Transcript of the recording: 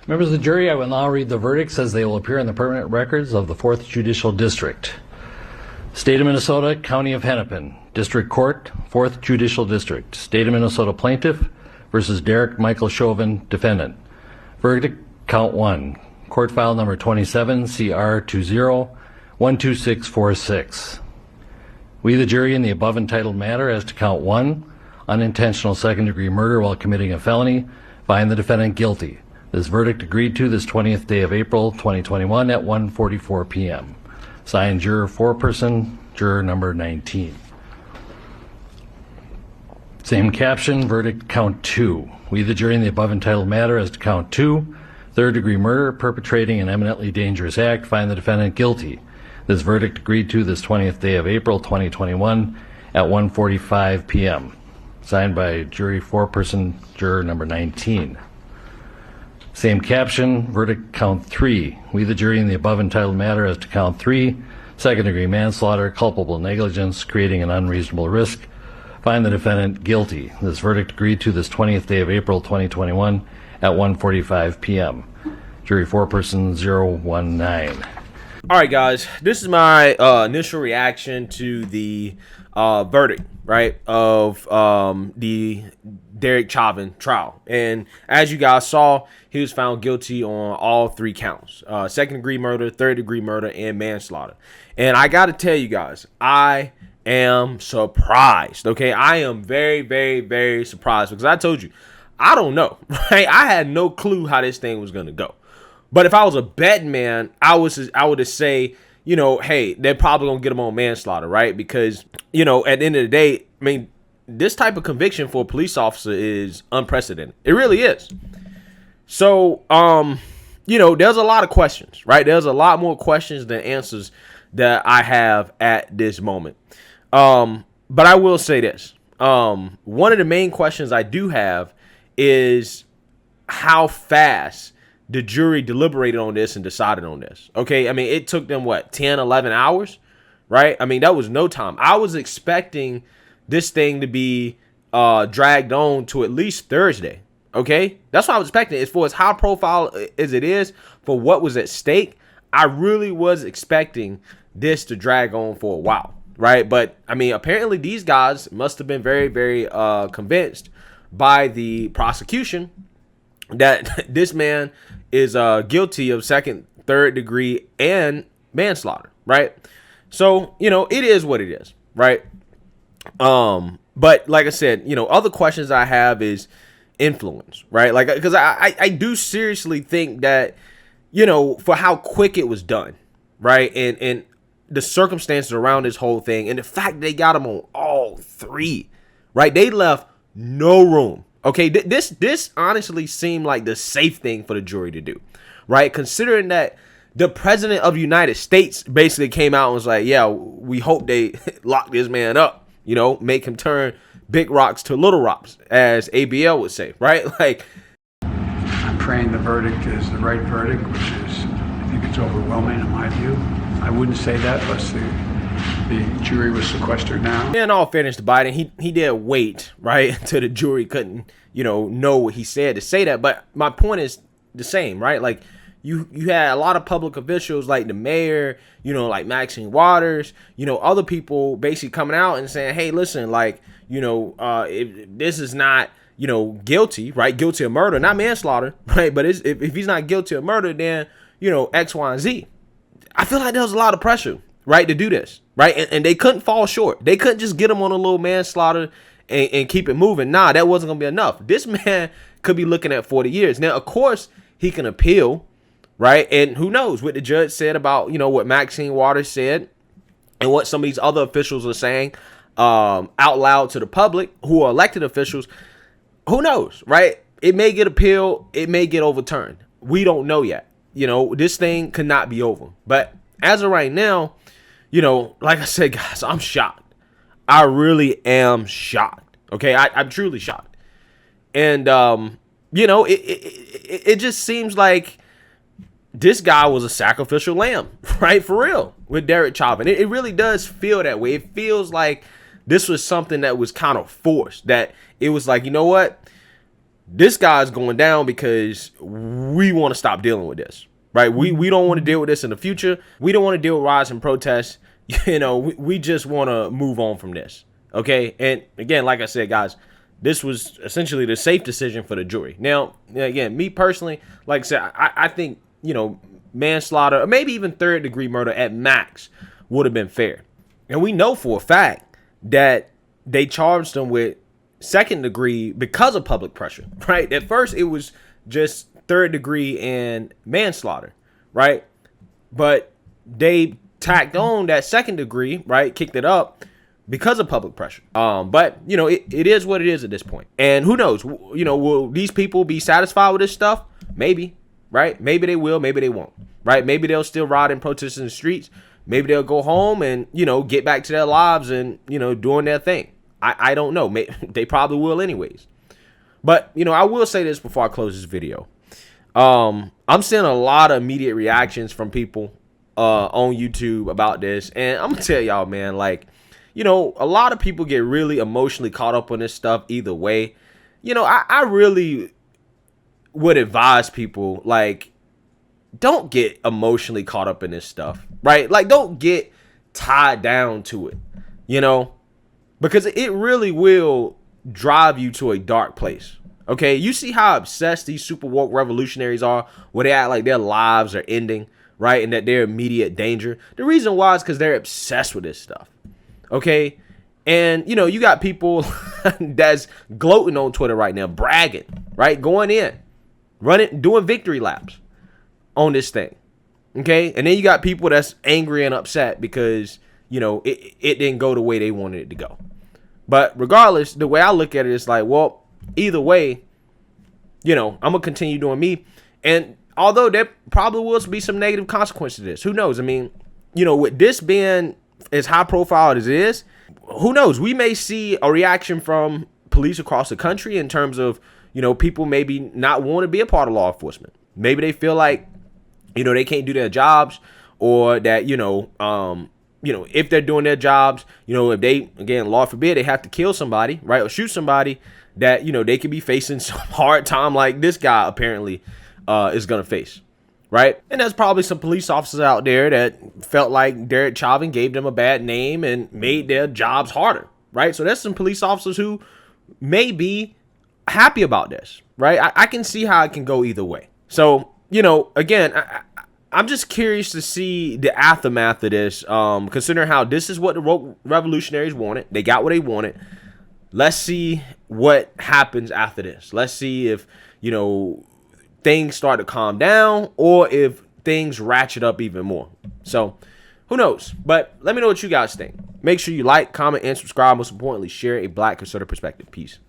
Members of the jury, I will now read the verdicts as they will appear in the permanent records of the 4th Judicial District. State of Minnesota, County of Hennepin, District Court, 4th Judicial District. State of Minnesota Plaintiff versus Derek Michael Chauvin, Defendant. Verdict, Count 1. Court file number 27, CR 20-12646. We, the jury, in the above entitled matter as to Count 1, unintentional second-degree murder while committing a felony, find the defendant guilty. This verdict agreed to this 20th day of April 2021 at 1:44 p.m. Signed, juror foreperson, juror number 19. Same caption, verdict count 2. We, the jury, in the above entitled matter as to count 2, third-degree murder, perpetrating an eminently dangerous act, find the defendant guilty. This verdict agreed to this 20th day of April 2021 at 1:45 p.m. Signed by jury foreperson, juror number 19. Same caption, verdict count 3. We, the jury, in the above entitled matter as to count 3, second-degree manslaughter, culpable negligence, creating an unreasonable risk, find the defendant guilty. This verdict agreed to this 20th day of April 2021 at 1:45 p.m. Jury foreperson 019. All right, guys, this is my initial reaction to the verdict, right, of the Derek Chauvin trial. And as you guys saw, he was found guilty on all 3 counts, second-degree murder, third-degree murder, and manslaughter. And I got to tell you guys, I am surprised, okay? I am very, very, very surprised because I told you, I don't know, right? I had no clue how this thing was going to go. But if I was a betting man, I would just say, you know, hey, they're probably going to get him on manslaughter, right? Because, you know, at the end of the day, I mean, this type of conviction for a police officer is unprecedented. It really is. So, you know, there's a lot of questions, right? There's a lot more questions than answers that I have at this moment. But I will say this. One of the main questions I do have is how fast the jury deliberated on this and decided on this. Okay, I mean, it took them, what, 10, 11 hours, right? I mean, that was no time. I was expecting this thing to be dragged on to at least Thursday, okay? That's what I was expecting. As far as high profile as it is for what was at stake, I really was expecting this to drag on for a while, right? But, I mean, apparently these guys must have been very, very convinced by the prosecution that this man is guilty of second, third degree and manslaughter, right? So, you know, it is what it is, right? But like I said, you know, other questions I have is influence, right? Like, because I do seriously think that, you know, for how quick it was done, right? And the circumstances around this whole thing and the fact they got him on all 3, right? They left no room. Okay, this honestly seemed like the safe thing for the jury to do, right? Considering that the president of the United States basically came out and was like, yeah, we hope they lock this man up, you know, make him turn big rocks to little rocks, as ABL would say, right? Like, I'm praying the verdict is the right verdict, which is, I think it's overwhelming in my view. I wouldn't say that, but the jury was sequestered now. In all fairness to Biden, he did wait, right, until the jury couldn't, you know what he said to say that. But my point is the same, right? Like, you had a lot of public officials like the mayor, you know, like Maxine Waters, you know, other people basically coming out and saying, hey, listen, like, you know, if this is not, you know, guilty, right? Guilty of murder, not manslaughter, right? But if he's not guilty of murder, then, you know, X, Y, and Z. I feel like there was a lot of pressure, right, to do this, right? And they couldn't fall short. They couldn't just get him on a little manslaughter and keep it moving. Nah, that wasn't going to be enough. This man could be looking at 40 years. Now, of course, he can appeal, right? And who knows what the judge said about, you know, what Maxine Waters said and what some of these other officials are saying out loud to the public who are elected officials. Who knows, right? It may get appealed. It may get overturned. We don't know yet. You know, this thing could not be over. But as of right now, you know, like I said, guys, I'm shocked. I really am shocked. Okay, I'm truly shocked. And, you know, it just seems like this guy was a sacrificial lamb, right? For real, with Derek Chauvin. It really does feel that way. It feels like this was something that was kind of forced, that it was like, you know what? this guy's going down because we want to stop dealing with this, right? We don't want to deal with this in the future. We don't want to deal with riots and protests. We just want to move on from this. Okay. And again, like I said, guys, this was essentially the safe decision for the jury. Now, again, me personally, like I said, I think, manslaughter or maybe even third degree murder at max would have been fair. And we know for a fact that they charged them with second degree because of public pressure, right? At first, it was just third degree and manslaughter, right? But they tacked on that second degree, right? Kicked it up because of public pressure. But it is what it is at this point. And who knows? Will these people be satisfied with this stuff? Maybe, right? Maybe they will. Maybe they won't, right? Maybe they'll still riot and protest in the streets. Maybe they'll go home and get back to their lives and doing their thing. I don't know. They probably will anyways. But, I will say this before I close this video. I'm seeing a lot of immediate reactions from people on YouTube about this. And I'm going to tell y'all, man, a lot of people get really emotionally caught up on this stuff either way. I really would advise people, don't get emotionally caught up in this stuff, right? Don't get tied down to it, because it really will drive you to a dark place. Okay, you see how obsessed these super woke revolutionaries are, where they act like their lives are ending, right? And that they're immediate danger. The reason why is because they're obsessed with this stuff. Okay, and you got people that's gloating on Twitter right now, bragging, right? Going in, doing victory laps on this thing. Okay, and then you got people that's angry and upset because it didn't go the way they wanted it to go. But regardless, the way I look at it is either way, I'm gonna continue doing me. And although there probably will be some negative consequences to this, who knows? I mean, with this being as high profile as it is, who knows? We may see a reaction from police across the country in terms of people maybe not want to be a part of law enforcement. Maybe they feel like they can't do their jobs, or that if they're doing their jobs, if they, again, Lord forbid, they have to kill somebody, right, or shoot somebody, that they could be facing some hard time like this guy apparently is gonna face, right? And there's probably some police officers out there that felt like Derek Chauvin gave them a bad name and made their jobs harder, right? So there's some police officers who may be happy about this, right? I can see how it can go either way. So again, I'm just curious to see the aftermath of this, considering how this is what the revolutionaries wanted. They got what they wanted. Let's see what happens after this. Let's see if, things start to calm down or if things ratchet up even more. So who knows? But let me know what you guys think. Make sure you like, comment, and subscribe. Most importantly, share a Black conservative perspective. Peace.